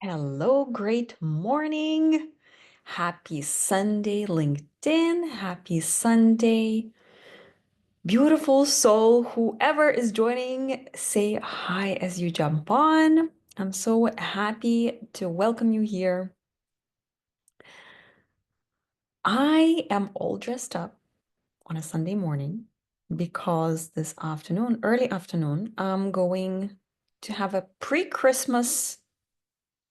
Hello, great morning. Happy Sunday, LinkedIn. Happy Sunday, beautiful soul. Whoever is joining, say hi as you jump on. I'm so happy to welcome you here. I am all dressed up on a Sunday morning because this afternoon, early afternoon, I'm going to have a pre-Christmas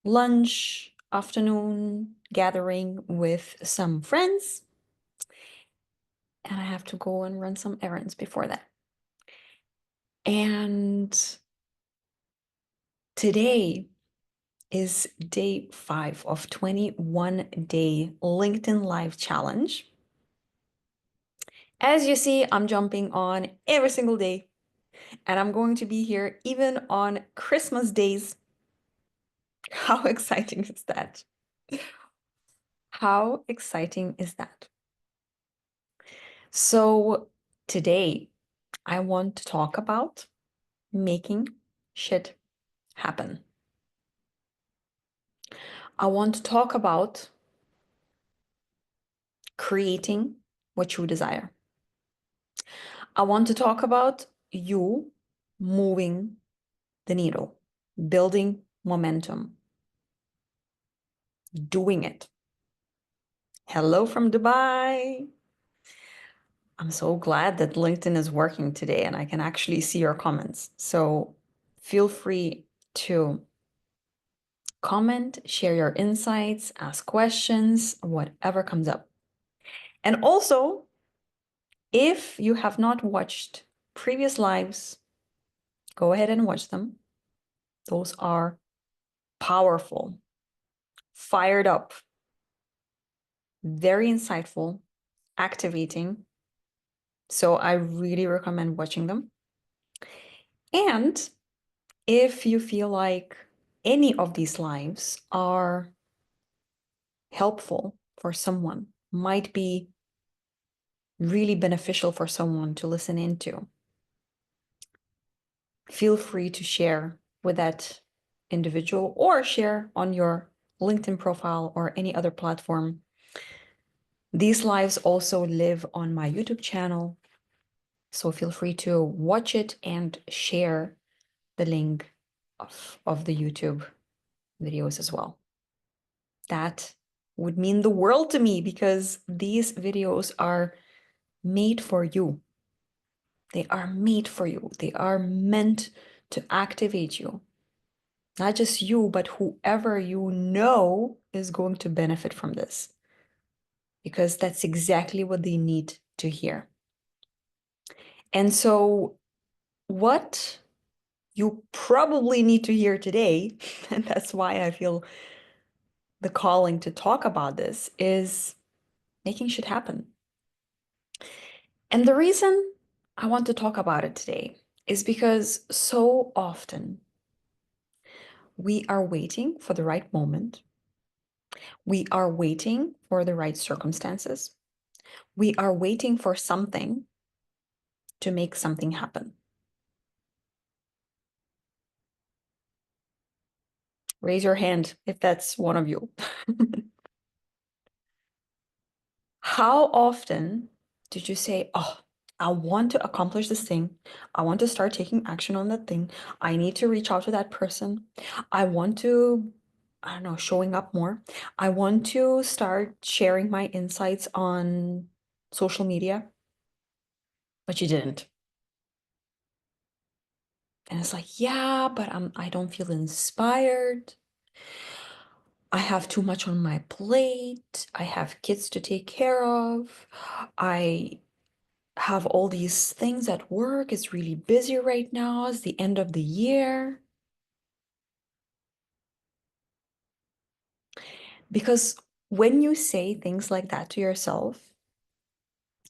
lunch afternoon gathering with some friends, and I have to go and run some errands before that. And today is day 5 of 21-day LinkedIn Live challenge. As you see, I'm jumping on every single day, and I'm going to be here even on Christmas days. How exciting is that? How exciting is that? So today, I want to talk about making shit happen. I want to talk about creating what you desire. I want to talk about you moving the needle, building momentum, doing it. Hello from Dubai. I'm so glad that LinkedIn is working today and I can actually see your comments. So feel free to comment, share your insights, ask questions, whatever comes up. And also, if you have not watched previous lives, go ahead and watch them. Those are powerful, fired up, very insightful, activating. So I really recommend watching them. And if you feel like any of these lives are helpful for someone, might be really beneficial for someone to listen into, feel free to share with that individual or share on your LinkedIn profile or any other platform. These lives also live on my YouTube channel, so feel free to watch it and share the link of the YouTube videos as well. That would mean the world to me because these videos are made for you. They are made for you. They are meant to activate you. Not just you, but whoever you know is going to benefit from this, because that's exactly what they need to hear. And so, what you probably need to hear today, and that's why I feel the calling to talk about this, is making shit happen. And the reason I want to talk about it today is because so often we are waiting for the right moment. We are waiting for the right circumstances. We are waiting for something to make something happen. Raise your hand if that's one of you. How often did you say, oh, I want to accomplish this thing. I want to start taking action on that thing. I need to reach out to that person. I want to, I don't know, showing up more. I want to start sharing my insights on social media, but you didn't. And it's like, yeah, but I don't feel inspired. I have too much on my plate. I have kids to take care of. I have all these things at work. It's really busy right now. It's the end of the year. Because when you say things like that to yourself,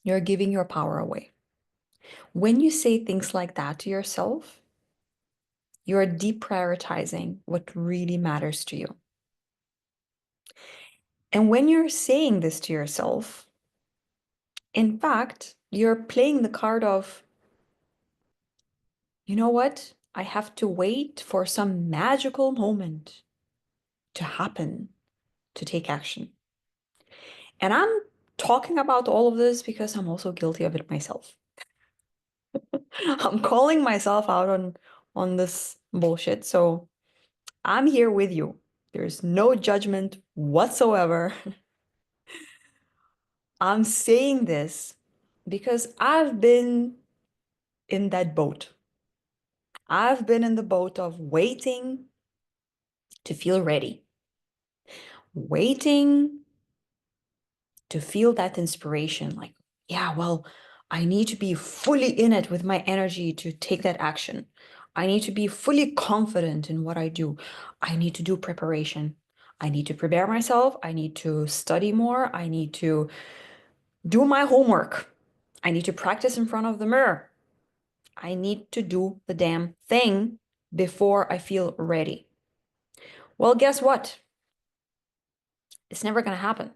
you're giving your power away. When you say things like that to yourself, you're deprioritizing what really matters to you. And when you're saying this to yourself, in fact, you're playing the card of, you know what? I have to wait for some magical moment to happen, to take action. And I'm talking about all of this because I'm also guilty of it myself. I'm calling myself out on this bullshit. So I'm here with you. There's no judgment whatsoever. I'm saying this because I've been in that boat. I've been in the boat of waiting to feel ready, waiting to feel that inspiration. Like, yeah, well, I need to be fully in it with my energy to take that action. I need to be fully confident in what I do. I need to do preparation. I need to prepare myself. I need to study more. I need to do my homework. I need to practice in front of the mirror. I need to do the damn thing before I feel ready. Well, guess what? It's never going to happen.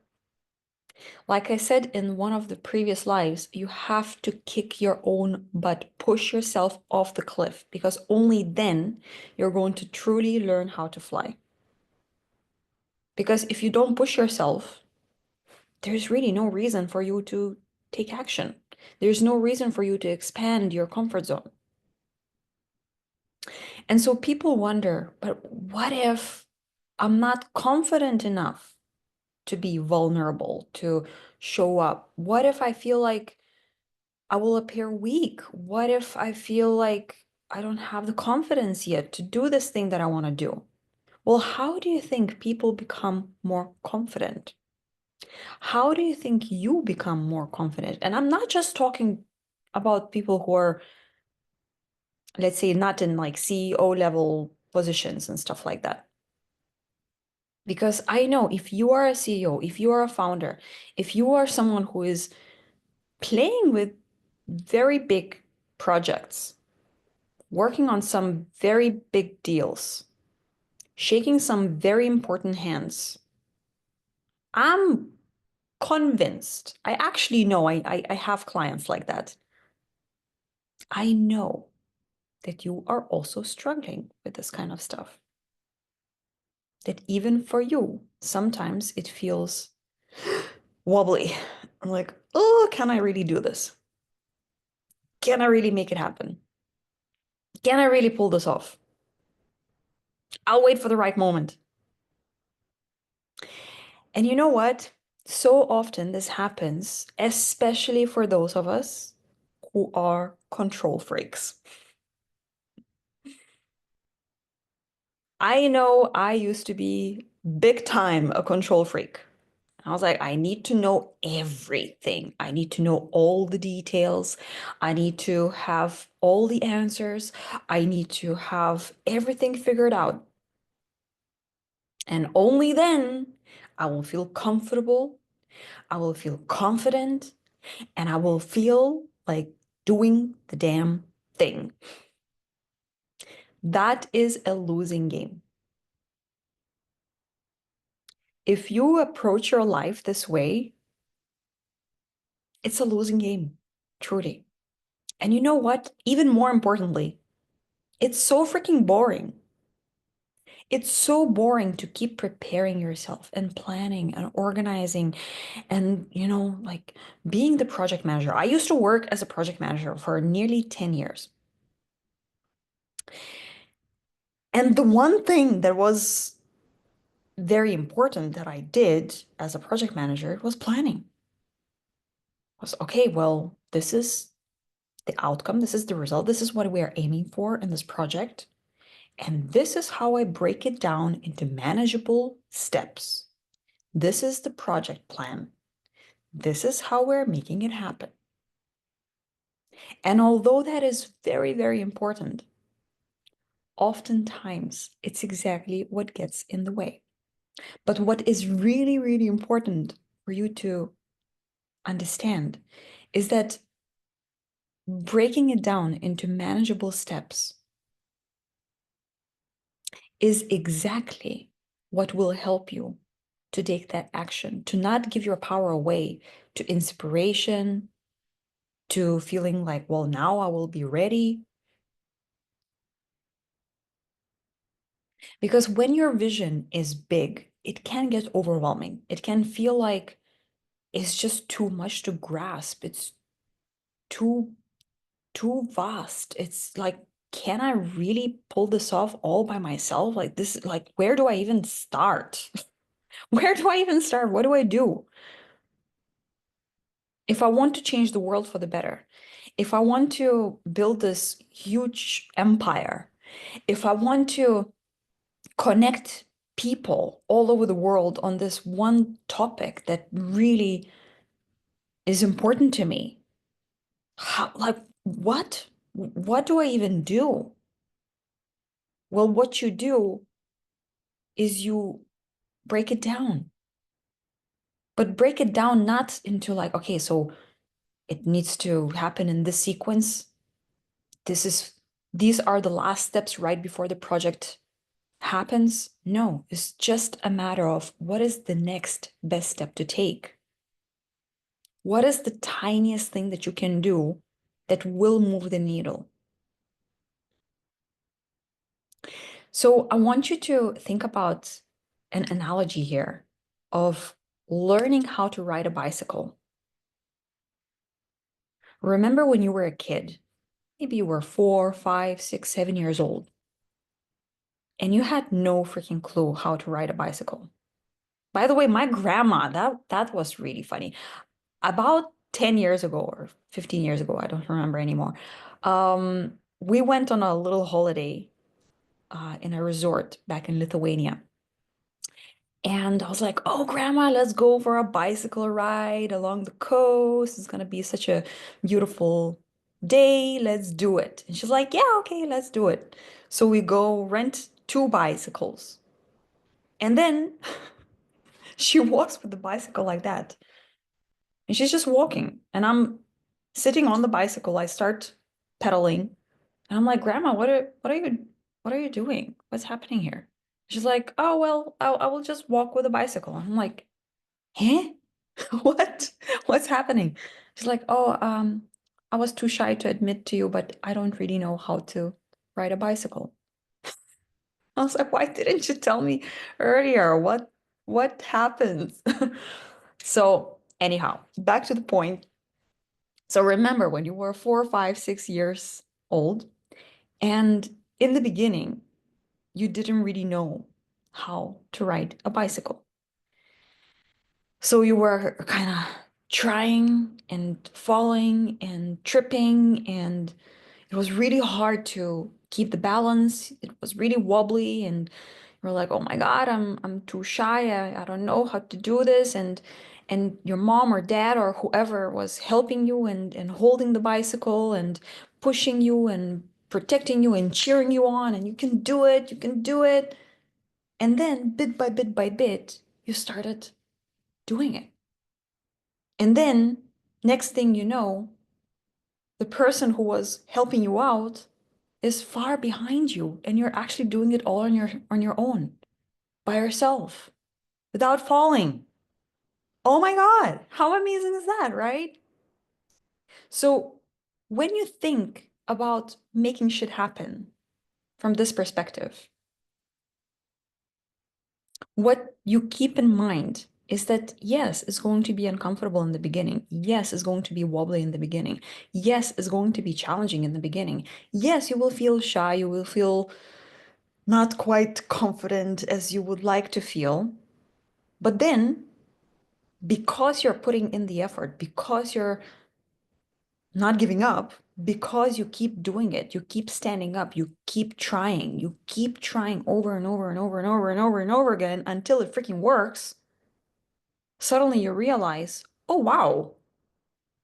Like I said in one of the previous lives, you have to kick your own butt, push yourself off the cliff, because only then you're going to truly learn how to fly. Because if you don't push yourself, there's really no reason for you to take action. There's no reason for you to expand your comfort zone. And so people wonder, but what if I'm not confident enough to be vulnerable, to show up? What if I feel like I will appear weak? What if I feel like I don't have the confidence yet to do this thing that I want to do? Well, how do you think people become more confident? How do you think you become more confident? And I'm not just talking about people who are, let's say, not in like CEO level positions and stuff like that. Because I know if you are a CEO, if you are a founder, if you are someone who is playing with very big projects, working on some very big deals, shaking some very important hands, I'm convinced, I actually know, I have clients like that. I know that you are also struggling with this kind of stuff. That even for you, sometimes it feels wobbly. I'm like, oh, can I really do this? Can I really make it happen? Can I really pull this off? I'll wait for the right moment. And you know what? So often this happens, especially for those of us who are control freaks. I know I used to be big time a control freak. I was like, I need to know everything. I need to know all the details. I need to have all the answers. I need to have everything figured out. And only then I will feel comfortable. I will feel confident, and I will feel like doing the damn thing. That is a losing game. If you approach your life this way, it's a losing game, truly. And you know what? Even more importantly, it's so freaking boring. It's so boring to keep preparing yourself and planning and organizing and, like being the project manager. I used to work as a project manager for nearly 10 years. And the one thing that was very important that I did as a project manager was planning. Was okay, well, this is the outcome, this is the result, this is what we are aiming for in this project. And this is how I break it down into manageable steps. This is the project plan. This is how we're making it happen. And although that is very, very important, oftentimes it's exactly what gets in the way. But what is really, really important for you to understand is that breaking it down into manageable steps is exactly what will help you to take that action, to not give your power away to inspiration, to feeling like, well, now I will be ready. Because when your vision is big, it can get overwhelming. It can feel like it's just too much to grasp. It's too too vast. It's like, can I really pull this off all by myself? Like this, like where do I even start? Where do I even start? What do I do? If I want to change the world for the better, if I want to build this huge empire, if I want to connect people all over the world on this one topic that really is important to me, how, like, what? What do I even do? Well, what you do is you break it down, but break it down not into like, okay, so it needs to happen in this sequence. This is, these are the last steps right before the project happens. No, it's just a matter of what is the next best step to take? What is the tiniest thing that you can do that will move the needle? So I want you to think about an analogy here of learning how to ride a bicycle. Remember when you were a kid, maybe you were 4, 5, 6, 7 years old, and you had no freaking clue how to ride a bicycle. By the way, my grandma, that was really funny. About 10 years ago or 15 years ago, I don't remember anymore. We went on a little holiday in a resort back in Lithuania. And I was like, oh, Grandma, let's go for a bicycle ride along the coast. It's gonna be such a beautiful day. Let's do it. And she's like, yeah, okay, let's do it. So we go rent two bicycles. And then she walks with the bicycle like that. And she's just walking. And I'm sitting on the bicycle. I start pedaling. And I'm like, Grandma, what are you doing? What's happening here? She's like, oh, well, I will just walk with a bicycle. I'm like, huh? What? What's happening? She's like, oh, I was too shy to admit to you, but I don't really know how to ride a bicycle. I was like, why didn't you tell me earlier? What happens? So anyhow, back to the point. So remember when you were 4, 5, 6 years old, and in the beginning, you didn't really know how to ride a bicycle. So you were kind of trying and falling and tripping, and it was really hard to keep the balance. It was really wobbly, and you're like, "Oh my God, I'm too shy. I don't know how to do this." And your mom or dad or whoever was helping you and holding the bicycle and pushing you and protecting you and cheering you on, and you can do it, you can do it. And then bit by bit by bit, you started doing it. And then, next thing you know, the person who was helping you out is far behind you, and you're actually doing it all on your own, by yourself, without falling. Oh my God, how amazing is that, right? So, when you think about making shit happen from this perspective, what you keep in mind is that yes, it's going to be uncomfortable in the beginning. Yes, it's going to be wobbly in the beginning. Yes, it's going to be challenging in the beginning. Yes, you will feel shy. You will feel not quite confident as you would like to feel. But then, because you're putting in the effort, because you're not giving up, because you keep doing it, you keep standing up, you keep trying over and over and over and over and over and over again until it freaking works. Suddenly you realize, oh wow,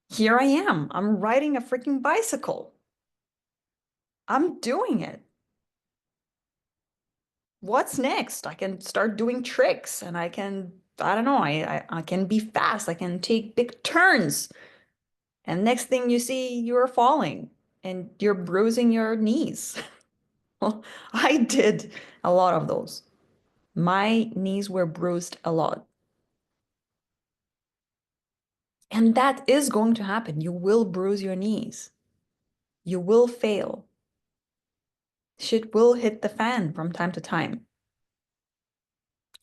here I am. I'm riding a freaking bicycle. I'm doing it. What's next? I can start doing tricks and I don't know, I can be fast. I can take big turns. And next thing you see, you're falling and you're bruising your knees. Well, I did a lot of those. My knees were bruised a lot. And that is going to happen. You will bruise your knees. You will fail. Shit will hit the fan from time to time.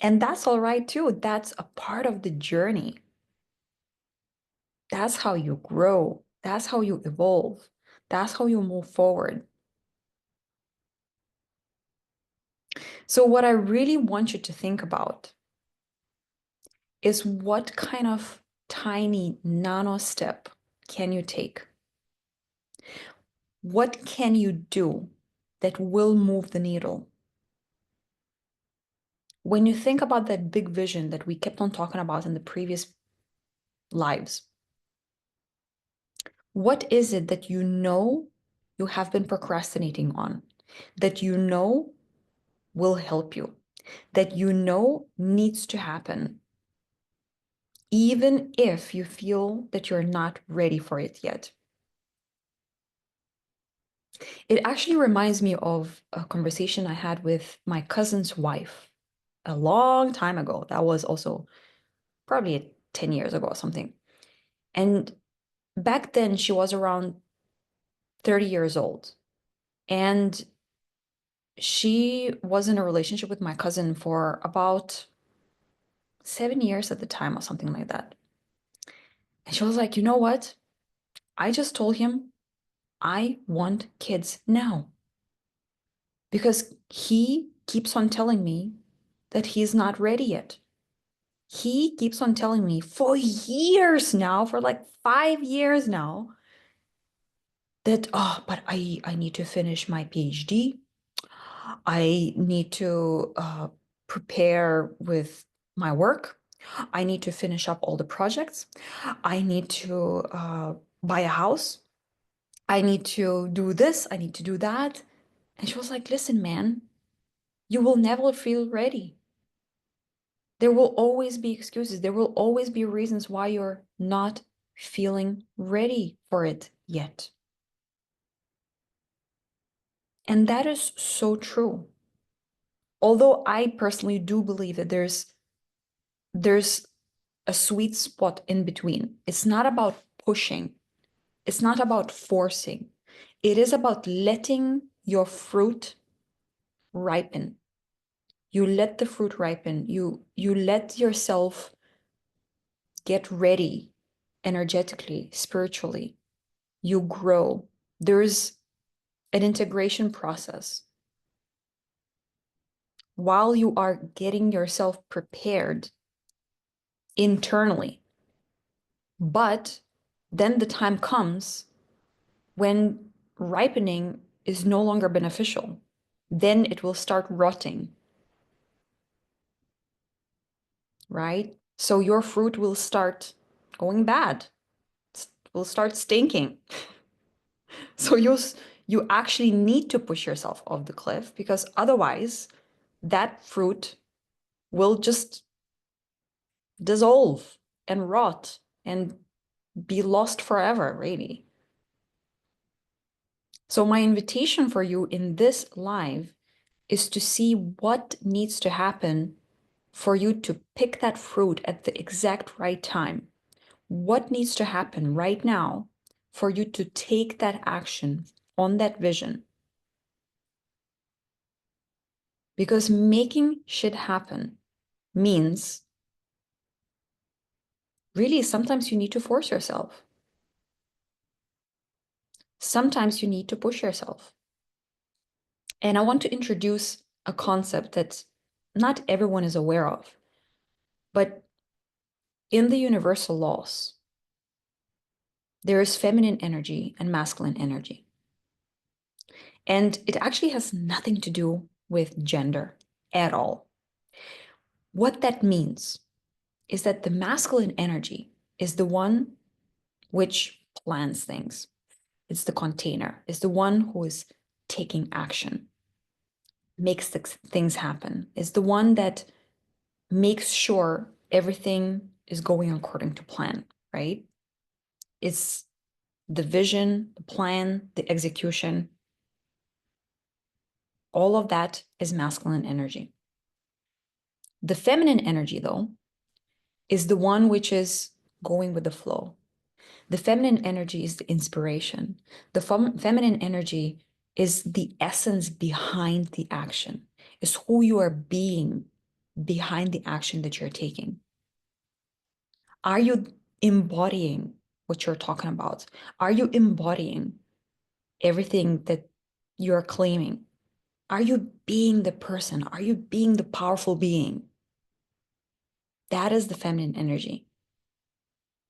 And that's all right too. That's a part of the journey. That's how you grow. That's how you evolve. That's how you move forward. So, what I really want you to think about is what kind of tiny nano step can you take? What can you do that will move the needle? When you think about that big vision that we kept on talking about in the previous lives, what is it that you know you have been procrastinating on, that you know will help you, that you know needs to happen, even if you feel that you're not ready for it yet? It actually reminds me of a conversation I had with my cousin's wife a long time ago. That was also probably 10 years ago or something. And back then, she was around 30 years old. And she was in a relationship with my cousin for about 7 years at the time or something like that. And she was like, you know what? I just told him I want kids now because he keeps on telling me that he's not ready yet. He keeps on telling me for years now, for like 5 years now, that, oh, but I need to finish my PhD. I need to prepare with my work. I need to finish up all the projects. I need to buy a house. I need to do this. I need to do that. And she was like, listen, man, you will never feel ready. There will always be excuses. There will always be reasons why you're not feeling ready for it yet. And that is so true. Although I personally do believe that there's a sweet spot in between. It's not about pushing. It's not about forcing. It is about letting your fruit ripen. You let the fruit ripen. You let yourself get ready energetically, spiritually. You grow. There's an integration process. While you are getting yourself prepared internally. But then the time comes when ripening is no longer beneficial. Then it will start rotting, right? So your fruit will start going bad, will start stinking. So you actually need to push yourself off the cliff because otherwise that fruit will just dissolve and rot and be lost forever, really. So my invitation for you in this live is to see what needs to happen for you to pick that fruit at the exact right time. What needs to happen right now for you to take that action on that vision? Because making shit happen means really sometimes you need to force yourself. Sometimes you need to push yourself. And I want to introduce a concept that not everyone is aware of, but in the universal laws, there is feminine energy and masculine energy. And it actually has nothing to do with gender at all. What that means is that the masculine energy is the one which plans things. It's the container, it's the one who is taking action, makes things happen, is the one that makes sure everything is going according to plan, right? It's the vision, the plan, the execution. All of that is masculine energy. The feminine energy, though, is the one which is going with the flow. The feminine energy is the inspiration. The feminine energy is the essence behind the action, is who you are being behind the action that you're taking? Are you embodying what you're talking about? Are you embodying everything that you're claiming? Are you being the person? Are you being the powerful being? That is the feminine energy,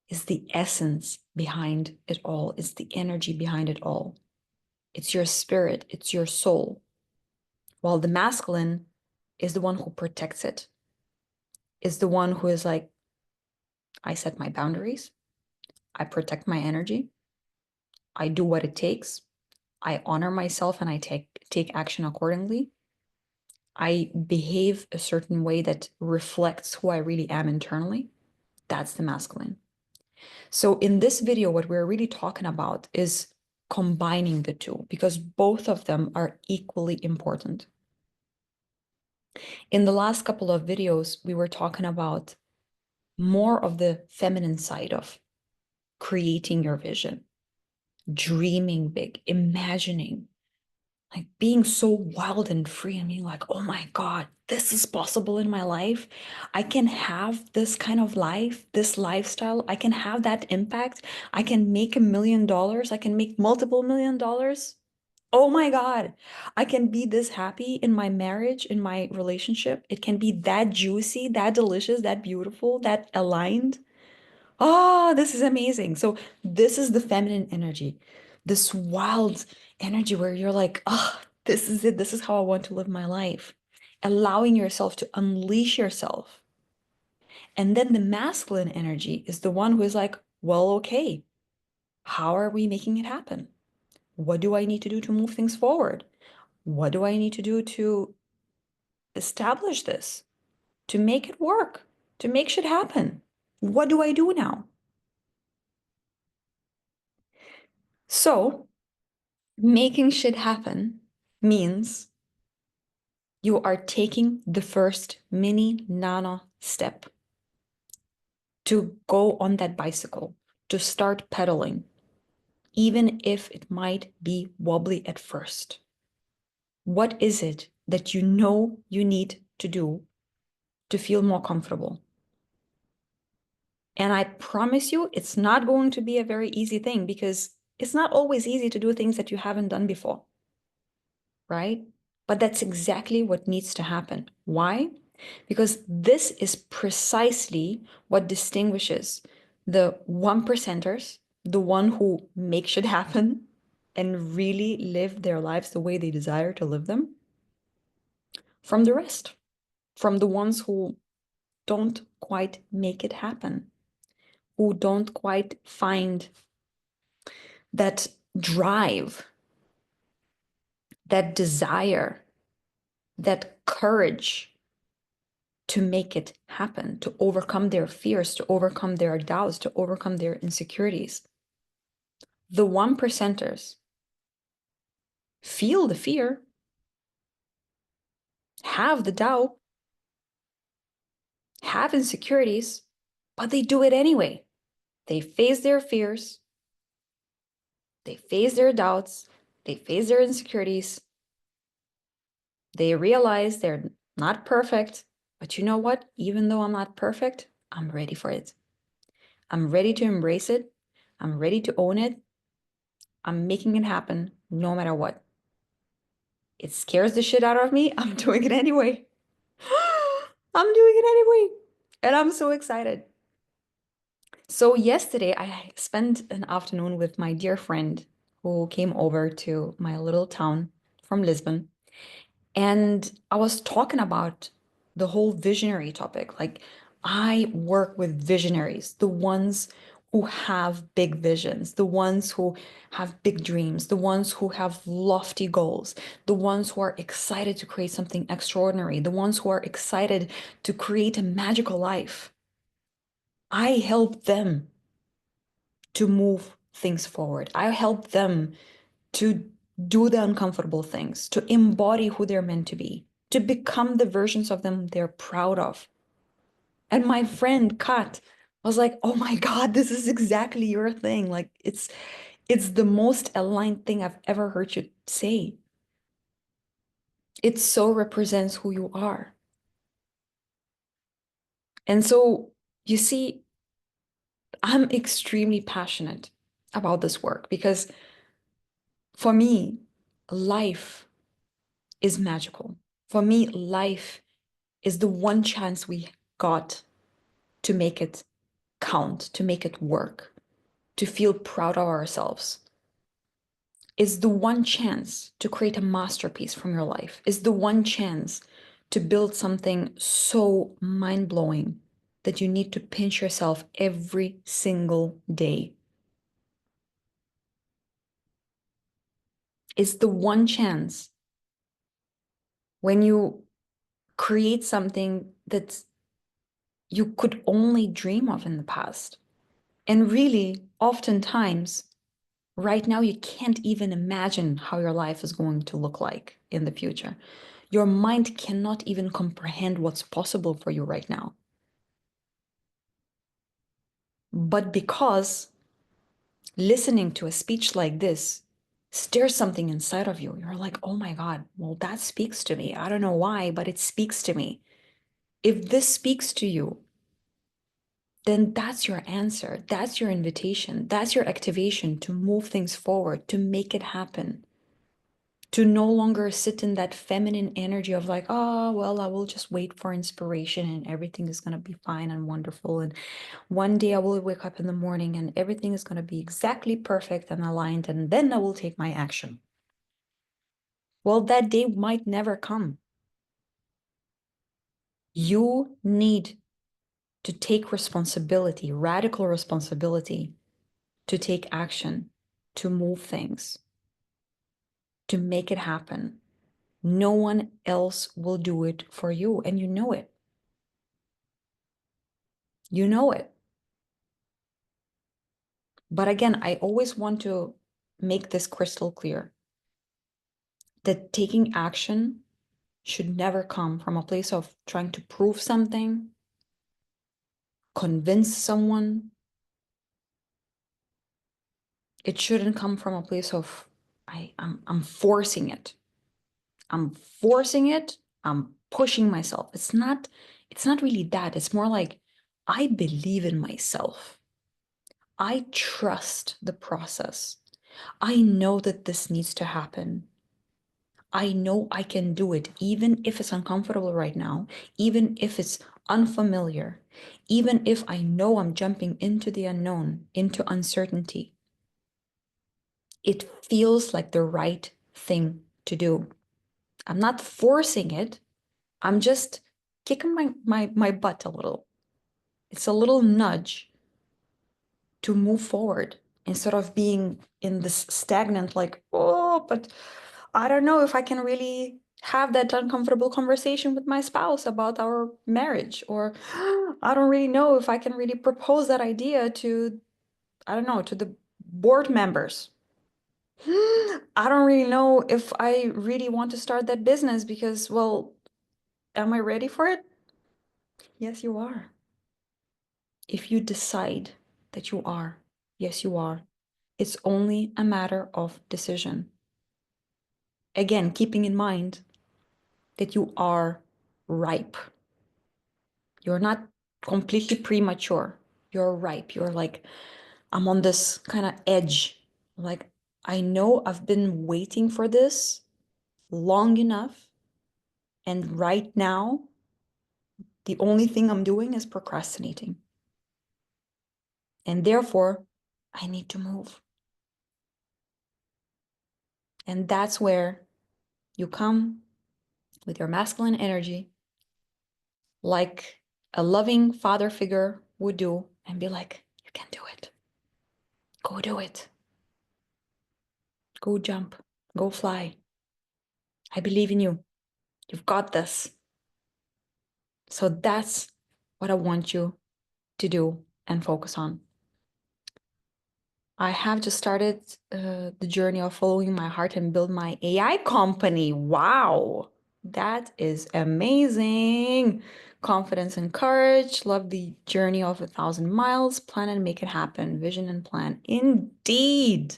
is the essence behind it all, it's the energy behind it all. It's your spirit, it's your soul. While the masculine is the one who protects it, is the one who is like, I set my boundaries, I protect my energy, I do what it takes, I honor myself and I take action accordingly. I behave a certain way that reflects who I really am internally. That's the masculine. So in this video, what we're really talking about is combining the two because both of them are equally important. In the last couple of videos, we were talking about more of the feminine side of creating your vision, dreaming big, imagining, like being so wild and free and being like, oh my God, this is possible in my life. I can have this kind of life, this lifestyle. I can have that impact. I can make $1 million. I can make multiple $1 million. Oh my God, I can be this happy in my marriage, in my relationship. It can be that juicy, that delicious, that beautiful, that aligned. Oh, this is amazing. So this is the feminine energy, this wild energy where you're like, oh, this is it. This is how I want to live my life. Allowing yourself to unleash yourself. And then the masculine energy is the one who is like, well, okay, how are we making it happen? What do I need to do to move things forward? What do I need to do to establish this, to make it work, to make shit happen? What do I do now? So, making shit happen means you are taking the first mini nano step to go on that bicycle, to start pedaling, even if it might be wobbly at first. What is it that you know you need to do to feel more comfortable? And I promise you, it's not going to be a very easy thing because it's not always easy to do things that you haven't done before, right? But that's exactly what needs to happen. Why? Because this is precisely what distinguishes the one percenters, the one who make shit happen and really live their lives the way they desire to live them, from the rest, from the ones who don't quite make it happen, who don't quite find that drive, that desire, that courage to make it happen, to overcome their fears, to overcome their doubts, to overcome their insecurities. The one percenters feel the fear, have the doubt, have insecurities, but they do it anyway. They face their fears, they face their doubts, they face their insecurities. They realize they're not perfect, but you know what? Even though I'm not perfect, I'm ready for it. I'm ready to embrace it. I'm ready to own it. I'm making it happen no matter what. It scares the shit out of me. I'm doing it anyway. I'm doing it anyway. And I'm so excited. So yesterday I spent an afternoon with my dear friend who came over to my little town from Lisbon. And I was talking about the whole visionary topic. Like, I work with visionaries, the ones who have big visions, the ones who have big dreams, the ones who have lofty goals, the ones who are excited to create something extraordinary, the ones who are excited to create a magical life. I help them to move things forward. I help them to do the uncomfortable things, to embody who they're meant to be, to become the versions of them they're proud of. And my friend Kat was like, "Oh my God, this is exactly your thing. Like it's the most aligned thing I've ever heard you say. It so represents who you are." And so you see, I'm extremely passionate about this work because for me, life is magical. For me, life is the one chance we got to make it count, to make it work, to feel proud of ourselves. Is the one chance to create a masterpiece from your life, is the one chance to build something so mind-blowing that you need to pinch yourself every single day. Is the one chance when you create something that you could only dream of in the past. And really, oftentimes, right now, you can't even imagine how your life is going to look like in the future. Your mind cannot even comprehend what's possible for you right now. But because listening to a speech like this stirs something inside of you, you're like, oh my God, well, that speaks to me. I don't know why, but it speaks to me. If this speaks to you, then that's your answer. That's your invitation. That's your activation to move things forward, to make it happen, to no longer sit in that feminine energy of like, oh, well, I will just wait for inspiration and everything is going to be fine and wonderful. And one day I will wake up in the morning and everything is going to be exactly perfect and aligned. And then I will take my action. Well, that day might never come. You need to take responsibility, radical responsibility, to take action, to move things, to make it happen. No one else will do it for you, and you know it. You know it. But again, I always want to make this crystal clear that taking action should never come from a place of trying to prove something, convince someone. It shouldn't come from a place of I'm forcing it. I'm forcing it. I'm pushing myself. It's not really that. It's more like I believe in myself. I trust the process. I know that this needs to happen. I know I can do it, even if it's uncomfortable right now, even if it's unfamiliar, even if I know I'm jumping into the unknown, into uncertainty. It feels like the right thing to do. I'm not forcing it. I'm just kicking my butt a little. It's a little nudge to move forward instead of being in this stagnant, like, oh, but I don't know if I can really have that uncomfortable conversation with my spouse about our marriage, or I don't really know if I can really propose that idea to, I don't know, to the board members. I don't really know if I really want to start that business because, well, am I ready for it? Yes, you are. If you decide that you are, yes, you are. It's only a matter of decision. Again, keeping in mind that you are ripe. You're not completely premature. You're ripe. You're like, I'm on this kind of edge. Like, I know I've been waiting for this long enough. And right now, the only thing I'm doing is procrastinating. And therefore, I need to move. And that's where you come with your masculine energy, like a loving father figure would do, and be like, you can do it. Go do it. Go jump. Go fly. I believe in you. You've got this. So that's what I want you to do and focus on. I have just started the journey of following my heart and build my AI company. Wow, that is amazing. Confidence and courage. Love the journey of 1,000 miles. Plan and make it happen. Vision and plan. Indeed.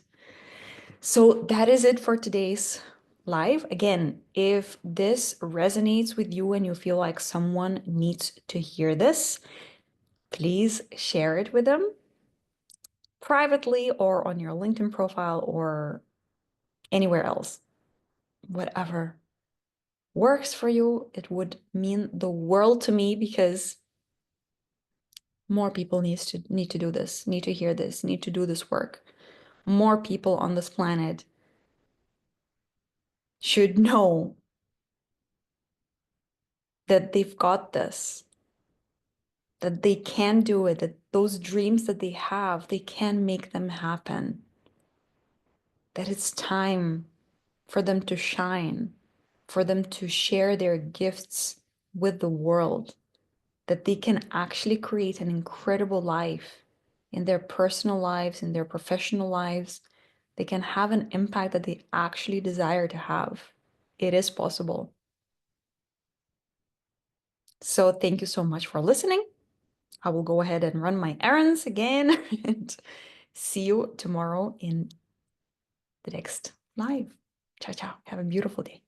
So that is it for today's live. Again, if this resonates with you and you feel like someone needs to hear this, please share it with them privately or on your LinkedIn profile or anywhere else. Whatever works for you, it would mean the world to me, because more people need to do this, need to hear this, need to do this work. More people on this planet should know that they've got this, that they can do it, that those dreams that they have, they can make them happen, that it's time for them to shine, for them to share their gifts with the world, that they can actually create an incredible life in their personal lives, in their professional lives. They can have an impact that they actually desire to have. It is possible. So thank you so much for listening. I will go ahead and run my errands again and see you tomorrow in the next live. Ciao, ciao. Have a beautiful day.